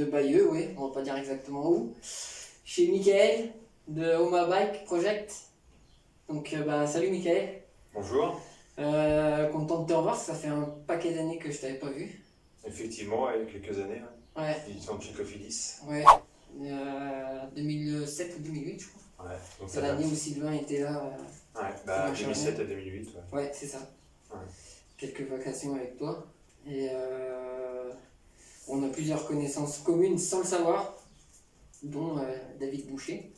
de Bayeux, oui, on va pas dire exactement où. Chez Mickaël de Oma Bike Project. Donc salut Mickaël. Bonjour. Content de te revoir, ça fait un paquet d'années que je t'avais pas vu. Effectivement, il y a quelques années. Ouais. Du temps de chez Cofidis. Ouais. 2007 ou 2008 je crois. Ouais, donc C'est l'année où Sylvain était là. Ouais, 2007 à 2008. Ouais, c'est ça. Ouais. Quelques vacations avec toi. Et on a plusieurs connaissances communes sans le savoir, dont David Boucher.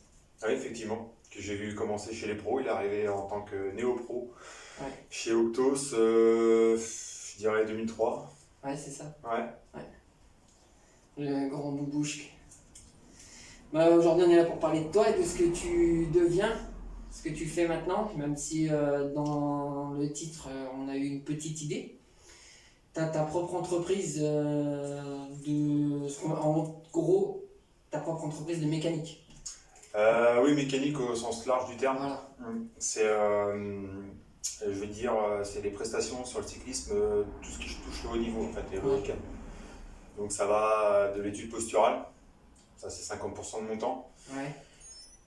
Oui, effectivement, que j'ai vu commencer chez les pros. Il est arrivé en tant que néo-pro chez Octos, je dirais 2003. Ouais, c'est ça. Ouais. Le grand boubouche. Aujourd'hui, on est là pour parler de toi et de ce que tu deviens, ce que tu fais maintenant, même si dans le titre, on a eu une petite idée. Tu as ta propre entreprise en gros, ta propre entreprise de mécanique. Oui, mécanique au sens large du terme. Voilà. C'est, je veux dire, c'est les prestations sur le cyclisme, tout ce qui touche le haut niveau, en fait, les reliquats. Donc ça va de l'étude posturale, ça c'est 50% de mon temps. Ouais.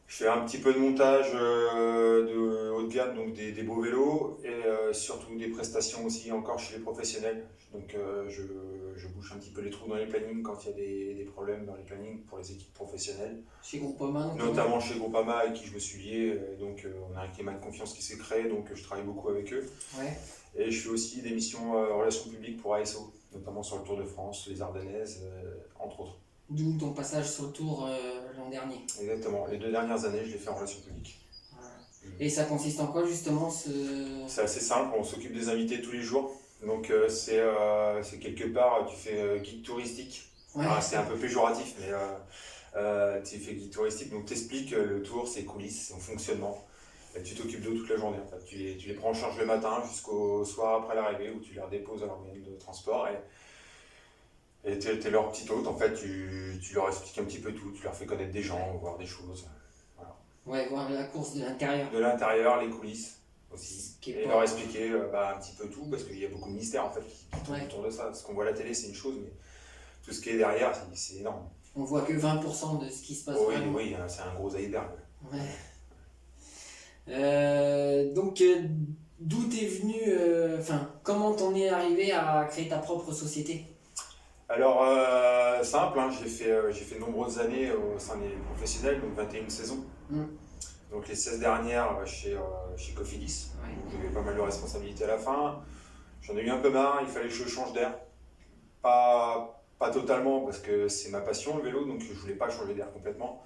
Je fais un petit peu de montage de haut de gamme, donc des beaux vélos, et surtout des prestations aussi encore chez les professionnels. Donc je bouche un petit peu les trous dans les plannings quand il y a des problèmes dans les plannings pour les équipes professionnelles. Chez Groupama notamment chez Groupama avec qui je me suis lié, donc on a un climat de confiance qui s'est créé, donc je travaille beaucoup avec eux. Ouais. Et je fais aussi des missions relations publiques pour ASO, notamment sur le Tour de France, les Ardennaises, entre autres. D'où ton passage sur le Tour l'an dernier. Exactement, les 2 dernières années je l'ai fait en relations publiques. Voilà. Et ça consiste en quoi justement C'est assez simple, on s'occupe des invités tous les jours. Donc c'est quelque part, tu fais guide touristique. Ouais. C'est un peu péjoratif, mais tu fais guide touristique, donc tu expliques le tour, ses coulisses, son fonctionnement. Et tu t'occupes d'eux toute la journée. En fait. Tu les prends en charge le matin jusqu'au soir après l'arrivée, où tu les redéposes à leur moyen de transport. Et tu es leur petit hôte, en fait, tu leur expliques un petit peu tout, tu leur fais connaître des gens, voir des choses. Voilà. Ouais, voir la course de l'intérieur. De l'intérieur, les coulisses aussi. Et pas... leur expliquer un petit peu tout, parce qu'il y a beaucoup de mystères en fait qui tournent autour de ça. Ce qu'on voit à la télé, c'est une chose, mais tout ce qui est derrière, c'est énorme. On voit que 20% de ce qui se passe. Oui, c'est un gros iceberg. Ouais. Donc, d'où t'es venu, comment t'en es arrivé à créer ta propre société? Alors, simple, hein, j'ai fait de nombreuses années au sein des professionnels, donc 21 saisons. Donc les 16 dernières chez Cofidis, où j'avais pas mal de responsabilités à la fin. J'en ai eu un peu marre, il fallait que je change d'air. Pas totalement, parce que c'est ma passion le vélo, donc je voulais pas changer d'air complètement.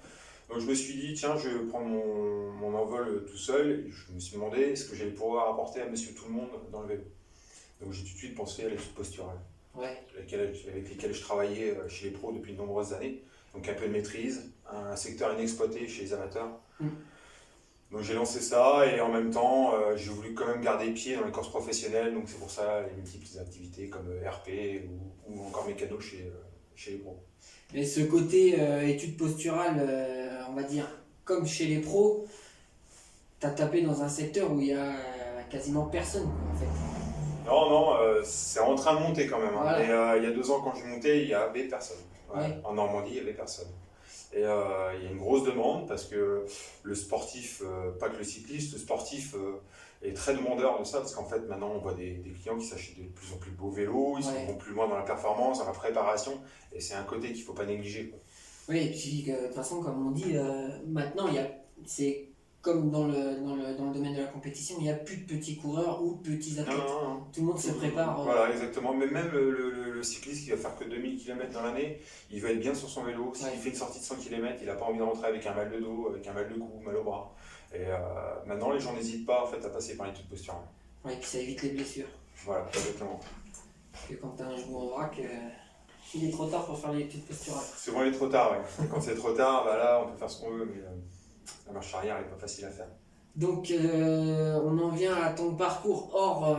Donc je me suis dit, tiens, je vais prendre mon envol tout seul. Et je me suis demandé, est-ce que j'allais pouvoir apporter à monsieur tout le monde dans le vélo. Donc j'ai tout de suite pensé à l'étude posturale, avec lesquelles je travaillais chez les pros depuis de nombreuses années. Donc un peu de maîtrise, un secteur inexploité chez les amateurs. Donc j'ai lancé ça et en même temps j'ai voulu quand même garder pied dans les courses professionnelles, donc c'est pour ça les multiples activités comme RP ou encore mécano chez les pros. Et ce côté étude posturale, on va dire, comme chez les pros, t'as tapé dans un secteur où il y a quasiment personne en fait. Non, c'est en train de monter quand même. Voilà. Mais il y a 2 ans quand je montais, il n'y avait personne. Ouais. En Normandie, il n'y avait personne. Et il y a une grosse demande parce que le sportif, pas que le cycliste, le sportif est très demandeur de ça parce qu'en fait maintenant on voit des clients qui s'achètent de plus en plus beaux vélos, ils vont plus loin dans la performance, dans la préparation et c'est un côté qu'il ne faut pas négliger. Oui, et puis de toute façon comme on dit, maintenant c'est comme dans le domaine de la compétition, il n'y a plus de petits coureurs ou de petits athlètes. Non. Tout le monde se prépare. Voilà, exactement. Mais même le cycliste qui va faire que 2000 km dans l'année, il va être bien sur son vélo. S'il fait une sortie de 100 km, il n'a pas envie de rentrer avec un mal de dos, avec un mal de cou, mal au bras. Et maintenant, les gens n'hésitent pas en fait, à passer par l'étude posturale. Ouais, et puis ça évite les blessures. Voilà, exactement. Parce que quand tu as un genou en vrac, il est trop tard pour faire l'étude posturale. Souvent, il est trop tard. Ouais. Quand c'est trop tard, là, on peut faire ce qu'on veut, mais la marche arrière n'est pas facile à faire. Donc, on en vient à ton parcours hors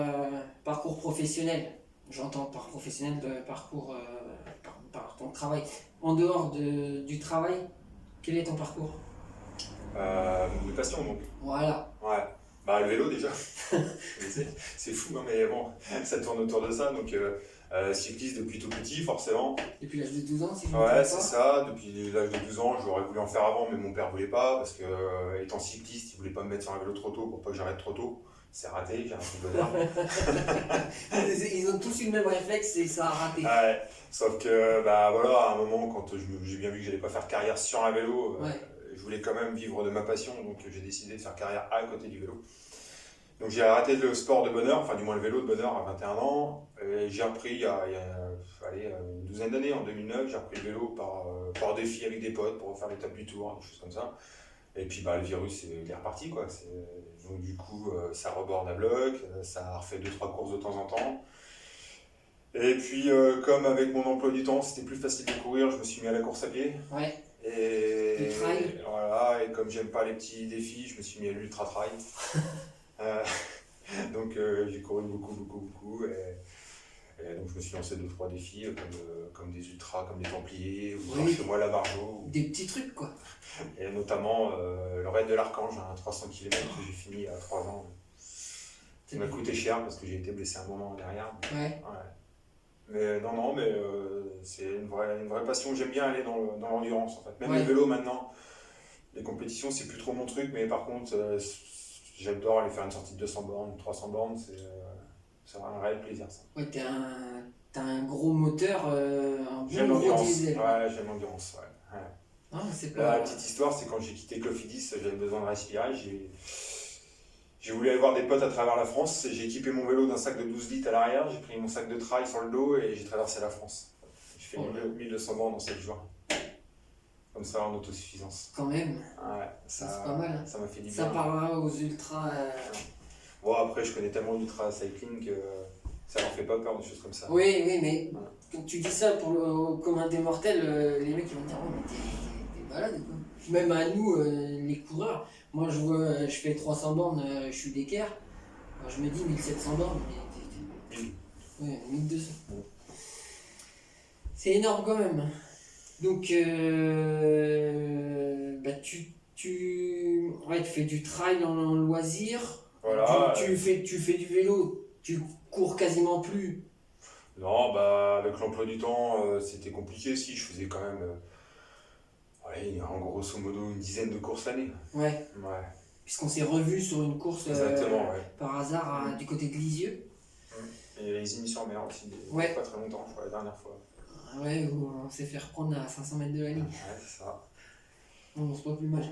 parcours professionnel. J'entends par professionnel de parcours par ton travail. En dehors du travail, quel est ton parcours? De passion donc. Voilà. Ouais. Le vélo déjà. C'est fou, hein, mais bon, ça tourne autour de ça. Donc, cycliste depuis tout petit, forcément. Depuis l'âge de 12 ans, si je ne me Ouais, trompe pas. c'est ça. Depuis l'âge de 12 ans, j'aurais voulu en faire avant, mais mon père voulait pas, parce que étant cycliste, il voulait pas me mettre sur un vélo trop tôt pour pas que j'arrête trop tôt. C'est raté, j'ai raté le bonheur. Ils ont tous eu le même réflexe et ça a raté. Ouais, sauf que, bah voilà, à un moment, quand j'ai bien vu que j'allais pas faire carrière sur un vélo, Ouais. je voulais quand même vivre de ma passion, donc j'ai décidé de faire carrière à côté du vélo. Donc j'ai arrêté le sport de bonheur, enfin du moins le vélo de bonheur à 21 ans. Et j'ai repris allez, une douzaine d'années, en 2009, j'ai repris le vélo par défi avec des potes pour faire l'étape du tour, des choses comme ça. Et puis bah, le virus, il est reparti, quoi. Donc du coup, ça reborde à bloc, ça a refait 2-3 courses de temps en temps. Et puis comme avec mon emploi du temps, c'était plus facile de courir, je me suis mis à la course à pied. Ouais. Et Le trail. voilà, et comme j'aime pas les petits défis, je me suis mis à l'ultra trail. Donc j'ai couru beaucoup. Et donc je me suis lancé 2-3 défis comme des ultras, comme des Templiers, ou Oui. chez moi la Barjo. Des petits trucs, quoi. Et notamment le raid de l'Archange, un 300 km que j'ai fini à 3 ans. Ça m'a coûté cher parce que j'ai été blessé un moment derrière. Ouais. Mais non, mais c'est une vraie passion. J'aime bien aller dans l'endurance en fait. Même Ouais. le vélo maintenant, les compétitions c'est plus trop mon truc, mais par contre j'adore aller faire une sortie de 200 bornes, 300 bornes, c'est un réel plaisir ça. Ouais, t'as un gros moteur, un J'aime bon gros l'endurance. diesel. Ouais, j'aime l'endurance. Ouais. Ah, c'est La pas... petite histoire, c'est quand j'ai quitté Cofidis, j'avais besoin de respirer. J'ai voulu aller voir des potes à travers la France. J'ai équipé mon vélo d'un sac de 12 litres à l'arrière, j'ai pris mon sac de trail sur le dos et j'ai traversé la France. J'ai fait 1200 bornes en 7 jours. Comme ça, en autosuffisance. Quand même. Ouais, C'est pas mal. Hein. Ça m'a fait du bien. Ça parlera aux ultras. Bon, après, je connais tellement l'ultra cycling que ça leur fait pas peur, des choses comme ça. Oui, mais quand tu dis ça pour le commun des mortels, les mecs ils vont dire oh, mais t'es malade quoi. Même à nous, les coureurs, moi je fais 300 bornes, je suis d'équerre. Alors, je me dis 1700 bornes, mais ouais, 1200. C'est énorme quand même. Donc, bah, tu fais du trail en loisir. Voilà. Tu fais du vélo, tu cours quasiment plus. Non, bah avec l'emploi du temps, c'était compliqué. Si, je faisais quand même, en grosso modo, une dizaine de courses l'année. Ouais. Puisqu'on s'est revus sur une course par hasard du côté de Lisieux. Et les Igny-sur-Mer aussi, pas très longtemps, je crois, la dernière fois. Ouais, où on s'est fait reprendre à 500 mètres de la ligne. Ouais, c'est ça. On se voit plus mal.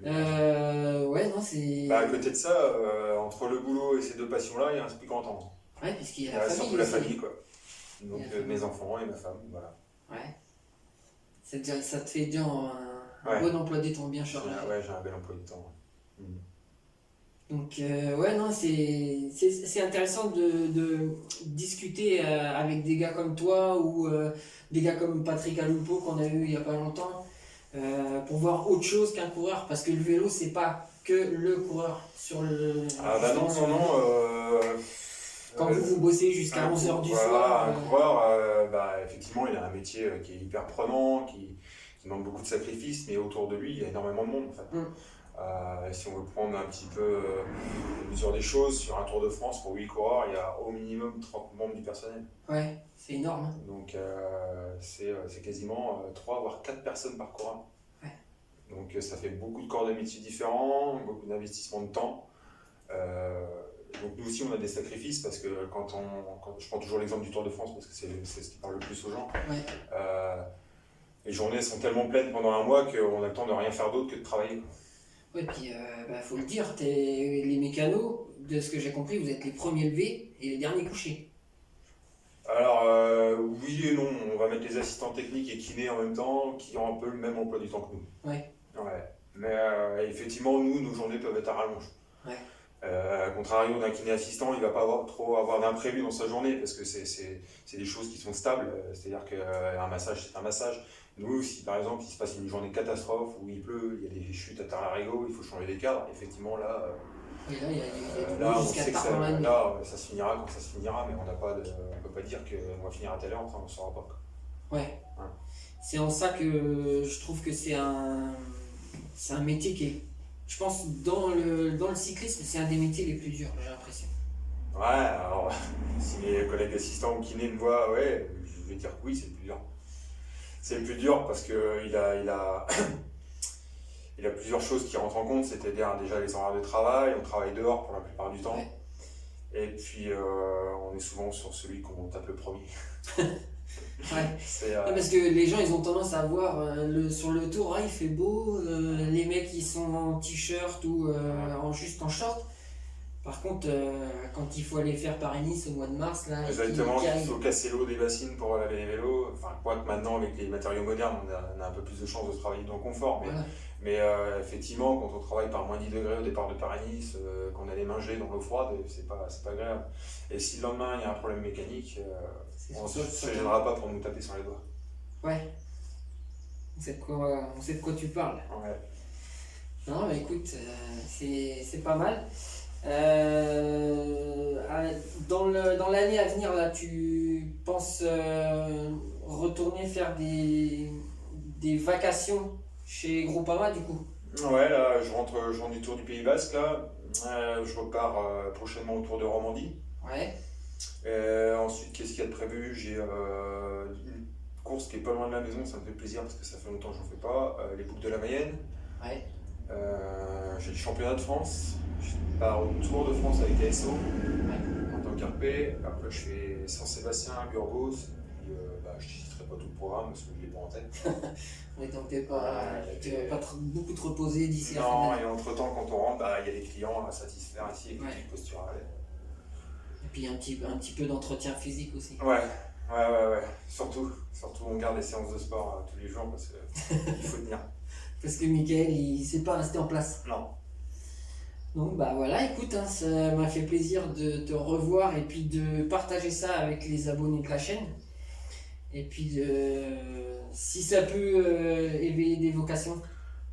Ouais, non, c'est. Bah, à côté de ça, entre le boulot et ces deux passions-là, il reste plus grand temps. Ouais, puisqu'il y a Il la reste famille. surtout la famille, quoi. Donc famille. mes enfants et ma femme, voilà. Ouais. Ça te fait déjà un bon emploi du temps bien chargé. Ouais, j'ai un bel emploi du temps. Donc, ouais, non, c'est intéressant de discuter avec des gars comme toi ou des gars comme Patrick Alupo qu'on a eu il n'y a pas longtemps pour voir autre chose qu'un coureur parce que le vélo, c'est pas que le coureur sur le. Ah, bah non. Quand vous bossez jusqu'à 11h du soir. Un coureur, effectivement, il a un métier qui est hyper prenant, qui demande beaucoup de sacrifices, mais autour de lui, il y a énormément de monde en fait. Si on veut prendre un petit peu la mesure des choses, sur un Tour de France, pour 8 coureurs, il y a au minimum 30 membres du personnel. Ouais, c'est énorme. Hein. Donc c'est quasiment 3 voire 4 personnes par coureur. Ouais. Donc ça fait beaucoup de corps de métiers différents, beaucoup d'investissement de temps. Donc nous aussi on a des sacrifices parce que quand je prends toujours l'exemple du Tour de France parce que c'est ce qui parle le plus aux gens. Les journées sont tellement pleines pendant un mois qu'on a le temps de rien faire d'autre que de travailler. Ouais, puis faut le dire, les mécanos, de ce que j'ai compris, vous êtes les premiers levés et les derniers couchés. Alors oui et non, on va mettre les assistants techniques et kinés en même temps qui ont un peu le même emploi du temps que nous. Ouais. Mais effectivement, nos journées peuvent être à rallonge. Contrario d'un kiné assistant, il ne va pas trop avoir d'imprévu dans sa journée parce que c'est des choses qui sont stables, c'est-à-dire qu'un massage c'est un massage. Nous, si par exemple il se passe une journée catastrophe où il pleut, il y a des chutes à Tard-Larigot, il faut changer les cadres, effectivement là, on sait que ça se finira quand ça se finira, mais on peut pas dire qu'on va finir à telle heure, on ne saura pas. Ouais. C'est en ça que je trouve que c'est un métier qui est je pense, dans le cyclisme, c'est un des métiers les plus durs, j'ai l'impression. Ouais, alors, si mes collègues assistants ou kinés me voient, ouais, je vais dire que oui, c'est le plus dur. C'est le plus dur parce qu'il a il a plusieurs choses qui rentrent en compte, c'est-à-dire déjà les horaires de travail, on travaille dehors pour la plupart du temps. Ouais. Et puis on est souvent sur celui qu'on tape le premier. Ouais. Parce que les gens ils ont tendance à voir sur le tour, il fait beau, les mecs ils sont en t-shirt ou juste en short. Par contre, quand il faut aller faire Paris-Nice au mois de mars, là, exactement, il faut casser l'eau des bassines pour laver les vélos. Enfin, quoique maintenant, avec les matériaux modernes, on a un peu plus de chances de travailler dans le confort. Mais effectivement, quand on travaille par moins 10 degrés au départ de Paris-Nice, qu'on a les mains gelées dans l'eau froide, c'est pas agréable. Et si le lendemain il y a un problème mécanique, on ne se gênera pas pour nous taper sur les doigts. Ouais. On sait de quoi tu parles. Ouais. Non, mais écoute, c'est pas mal. Dans l'année à venir, là, tu penses retourner faire des vacations chez Groupama du coup? Ouais, là je rentre du Tour du Pays Basque, là. Je repars prochainement au Tour de Romandie. Ouais. Ensuite, qu'est-ce qu'il y a de prévu? J'ai une course qui est pas loin de la maison, ça me fait plaisir parce que ça fait longtemps que j'en fais pas. Les Boucles de la Mayenne. Ouais. J'ai le championnat de France. Je pars au Tour de France avec ASO en tant qu'RP. Après, je fais Saint-Sébastien, Burgos. Puis, je ne citerai pas tout le programme parce que je ne l'ai pas en tête. Oui, donc tu vas pas beaucoup te reposer d'ici la fin de l'année. Non, et entre-temps, quand on rentre, il y a des clients à satisfaire ici et des posturales. Et puis un petit peu d'entretien physique aussi. Ouais. Surtout, on garde des séances de sport tous les jours parce qu'il faut tenir. Parce que Mickaël, il ne sait pas rester en place. Non. Donc voilà, écoute, ça m'a fait plaisir de te revoir et puis de partager ça avec les abonnés de la chaîne. Et puis si ça peut éveiller des vocations.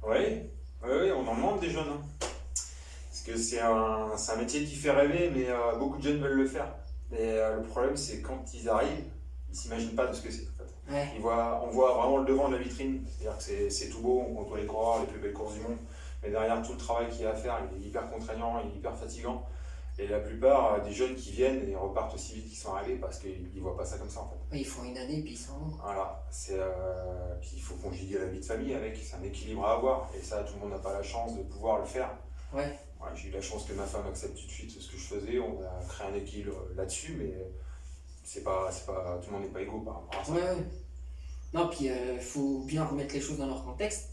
Oui, on en demande des jeunes. Parce que c'est un métier qui fait rêver, mais beaucoup de jeunes veulent le faire. Mais le problème, c'est quand ils arrivent, ils ne s'imaginent pas de ce que c'est. Ouais. On voit vraiment le devant de la vitrine, c'est-à-dire que c'est tout beau, on compte les coureurs, les plus belles courses du monde, mais derrière tout le travail qu'il y a à faire, il est hyper contraignant, il est hyper fatigant. Et la plupart des jeunes qui viennent et repartent aussi vite qu'ils sont arrivés parce qu'ils ne voient pas ça comme ça en fait. Ils font une année et puis ils s'en vont. Voilà, puis il faut conjuguer la vie de famille avec, c'est un équilibre à avoir et ça tout le monde n'a pas la chance de pouvoir le faire. Ouais. J'ai eu la chance que ma femme accepte tout de suite ce que je faisais, on a créé un équilibre là-dessus, mais c'est pas, tout le monde n'est pas égaux par rapport à ça. Ouais. Non, puis faut bien remettre les choses dans leur contexte.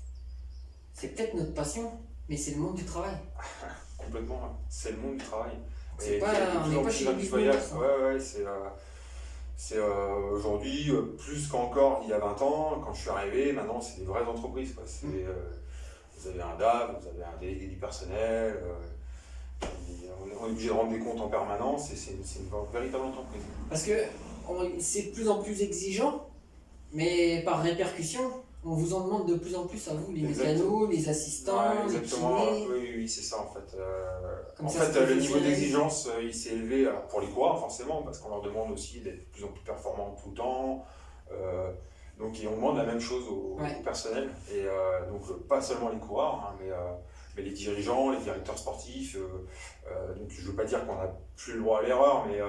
C'est peut-être notre passion, mais c'est le monde du travail. Complètement, c'est le monde du travail. On n'est pas chez les business. Ouais, c'est aujourd'hui, plus qu'encore il y a 20 ans, quand je suis arrivé, maintenant c'est des vraies entreprises. Quoi. Vous avez un DAF, vous avez un délégué du personnel, on est obligé de rendre des comptes en permanence et c'est une véritable entreprise. Parce que c'est de plus en plus exigeant, mais par répercussion, on vous en demande de plus en plus à vous, les mécanos, les assistants, les kinés. Oui, c'est ça en fait. Le niveau d'exigence, il s'est élevé pour les coureurs forcément, parce qu'on leur demande aussi d'être de plus en plus performants tout le temps. Donc on demande la même chose au personnel, et donc pas seulement les coureurs, mais les dirigeants, les directeurs sportifs. Donc je ne veux pas dire qu'on n'a plus le droit à l'erreur, mais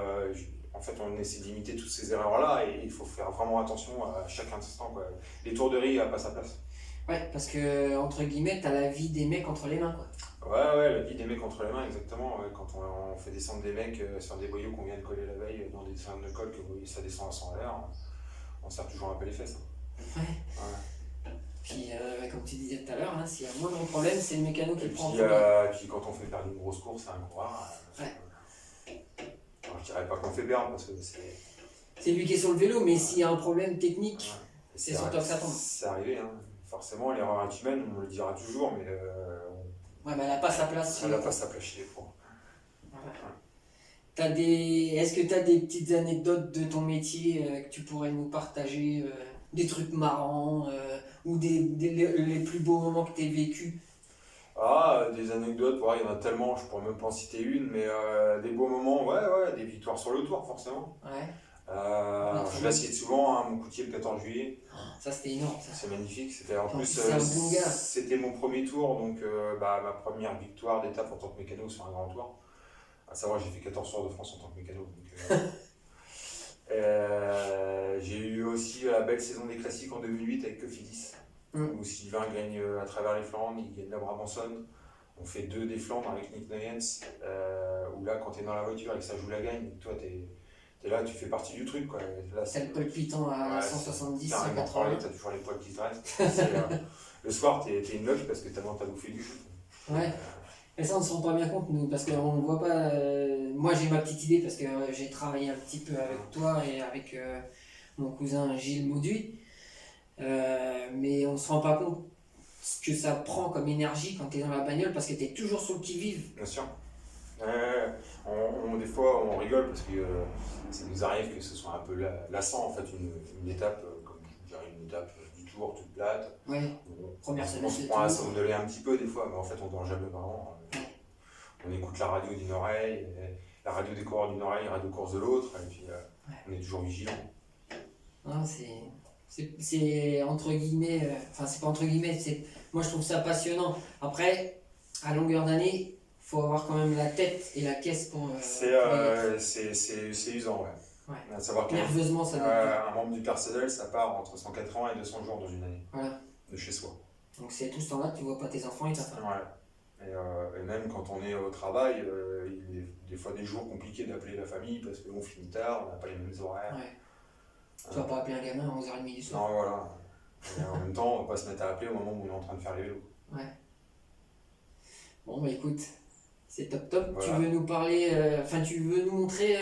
en fait, on essaie de limiter toutes ces erreurs-là et il faut faire vraiment attention à chaque instant. Quoi. Les tourderies n'ont pas sa place. Ouais, parce que, entre guillemets, t'as la vie des mecs entre les mains. Quoi. Ouais, la vie des mecs entre les mains, exactement. Ouais. Quand on fait descendre des mecs sur des boyaux qu'on vient de coller la veille dans des cylindres de colle, que ça descend à 100 à l'heure, on serre toujours un peu les fesses. Hein. Ouais. Puis, comme tu disais tout à l'heure, s'il y a moins de problème, c'est le mécano qui prend. Puis quand on fait perdre une grosse course à un coureur, je dirais pas qu'on fait perdre parce que c'est lui qui est sur le vélo, mais s'il y a un problème technique, c'est sur toi que ça tombe. C'est arrivé, forcément, l'erreur est humaine, on le dira toujours, mais. Mais elle n'a pas sa place. Elle n'a pas sa place chez les pros. Voilà. Est-ce que tu as des petites anecdotes de ton métier que tu pourrais nous partager, des trucs marrants ou les plus beaux moments que tu as vécus? Des anecdotes, il y en a tellement, je pourrais même pas en citer une, mais des beaux moments, des victoires sur le tour forcément. Ouais. Je la cite souvent, hein, mon Montcoutier le 14 juillet. Ça c'était énorme ça. C'est magnifique. C'était en plus c'est un bon gars. C'était mon premier tour, donc ma première victoire d'étape en tant que mécano sur un grand tour. À savoir, j'ai fait 14 Tours de France en tant que mécano. Donc, j'ai eu aussi la belle saison des classiques en 2008 avec Cofidis, où Sylvain gagne à travers les Flandres, il gagne la Brabançonne. On fait 2 des Flandres avec Nick Nuyens, où là, quand tu es dans la voiture et que ça joue la gagne, toi, t'es là, tu fais partie du truc. C'est le palpitant à 170, 180. T'as toujours les poils qui te restent. Le soir, t'es une loge parce que t'as bouffé du chou. Ouais. Et ça, on ne se rend pas bien compte, nous, parce qu'on ne voit pas. Moi, j'ai ma petite idée parce que j'ai travaillé un petit peu avec toi et avec mon cousin Gilles Mauduit. Mais on ne se rend pas compte ce que ça prend comme énergie quand tu es dans la bagnole parce que tu es toujours sur le qui-vive. Bien sûr. Des fois, on rigole parce que ça nous arrive que ce soit un peu lassant, en fait, une étape, comme je dirais, une étape du tour toute plate. Ouais. Première semaine. On se prend à somnoler un petit peu des fois, mais en fait, on ne dort jamais vraiment. On écoute la radio d'une oreille, la radio des coureurs d'une oreille, la radio course de l'autre, et puis on est toujours vigilant. Non, c'est entre guillemets, enfin c'est pas entre guillemets, moi je trouve ça passionnant. Après, à longueur d'année, il faut avoir quand même la tête et la caisse pour... c'est usant, ouais. À savoir nerveusement, ça doit un membre du personnel, ça part entre 180 et 200 jours dans une année, de chez soi. Donc c'est tout ce temps-là que tu vois pas tes enfants et ta femme. Ouais. Et même quand on est au travail, il y a des fois des jours compliqués d'appeler la famille parce qu'on finit tard, on n'a pas les mêmes horaires. Ouais. Tu vas pas appeler un gamin à 11h30 du soir. Non, voilà. Et en même temps, on va pas se mettre à appeler au moment où on est en train de faire les vélos. Ouais. Bon, bah écoute, c'est top. Voilà. Tu veux nous parler, tu veux nous montrer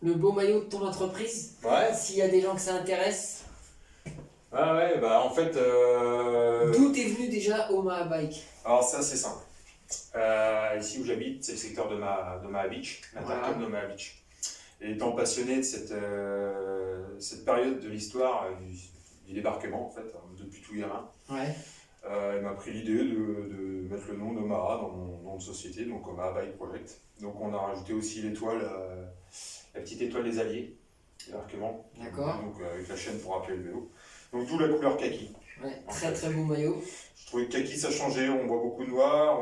le beau maillot de ton entreprise? Ouais. S'il y a des gens que ça intéresse. Ouais, bah en fait... D'où t'es venu déjà Omaha Bike? Alors ça, c'est simple. Ici où j'habite, c'est le secteur de Omaha Beach, l'intercom d'Omaha Beach. Et étant passionné de cette période de l'histoire du débarquement, en fait, depuis tout gamin, il m'a pris l'idée de mettre le nom d'Omaha dans mon nom de société, donc Omaha Bike Project. Donc on a rajouté aussi l'étoile, la petite étoile des Alliés, débarquement. D'accord. Donc avec la chaîne pour rappeler le vélo. Donc d'où la couleur kaki. Ouais, très beau maillot. Je trouvais que kaki ça changeait, on voit beaucoup de noir.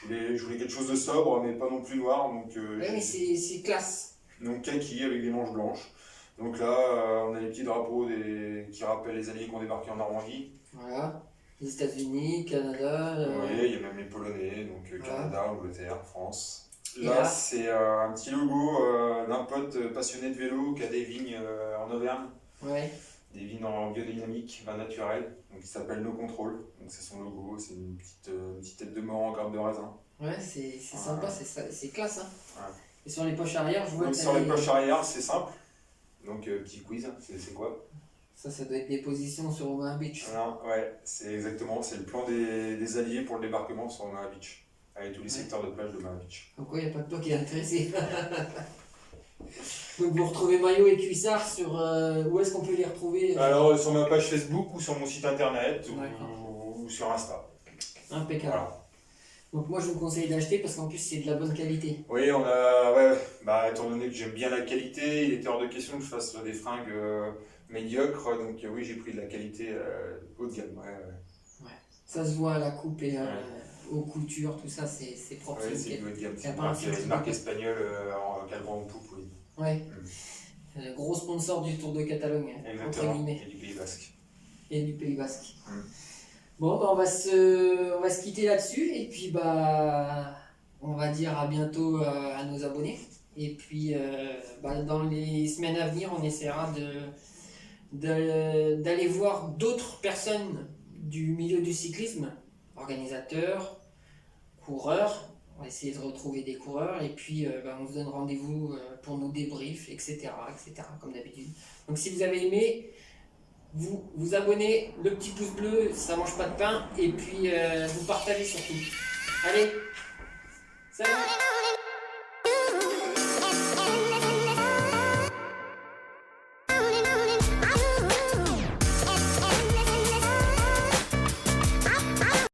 Je voulais quelque chose de sobre, mais pas non plus noir. Donc, mais c'est classe. Donc kaki avec des manches blanches. Donc là, on a les petits drapeaux qui rappellent les Alliés qui ont débarqué en Normandie. Voilà. Les États-Unis, Canada. Oui, il y a même les Polonais, donc Canada, Angleterre, France. Là, c'est un petit logo d'un pote passionné de vélo qui a des vignes en Auvergne. Ouais. Des vignes en biodynamique, vin naturel, donc il s'appelle No Control. Donc c'est son logo, c'est une petite tête de mort en grappe de raisin. Ouais, c'est sympa, c'est classe. Hein. Ouais. Et sur les poches arrière, je vois donc que sur les poches arrière, c'est simple. Donc petit quiz, c'est quoi? Ça doit être des positions sur Omaha Beach. Non, ouais, c'est exactement, c'est le plan des Alliés pour le débarquement sur Omaha Beach, avec tous les secteurs de plage de Omaha Beach. Donc il n'y a pas de toi qui est intéressé. Donc vous retrouvez Maillot et Cuissard sur... où est-ce qu'on peut les retrouver? Alors sur ma page Facebook ou sur mon site internet ou sur Insta. Impeccable. Voilà. Donc moi je vous conseille d'acheter parce qu'en plus c'est de la bonne qualité. Oui, étant donné que j'aime bien la qualité, il était hors de question que je fasse des fringues médiocres, donc oui j'ai pris de la qualité haut de gamme. Ouais. Ça se voit à la coupe et aux coutures, tout ça c'est propre. Oui, c'est du haut de gamme, c'est une marque espagnole en calvant de poupe, oui. Ouais. Gros sponsor du Tour de Catalogne, entre guillemets. Et du Pays Basque. Et du Pays Basque. Bon, on va se quitter là-dessus et puis on va dire à bientôt à nos abonnés. Et puis dans les semaines à venir, on essaiera d'aller voir d'autres personnes du milieu du cyclisme, organisateurs, coureurs. On va essayer de retrouver des coureurs et puis on se donne rendez-vous pour nos débriefs, etc., comme d'habitude. Donc si vous avez aimé, vous abonnez, le petit pouce bleu, ça mange pas de pain, et puis vous partagez surtout. Allez, salut!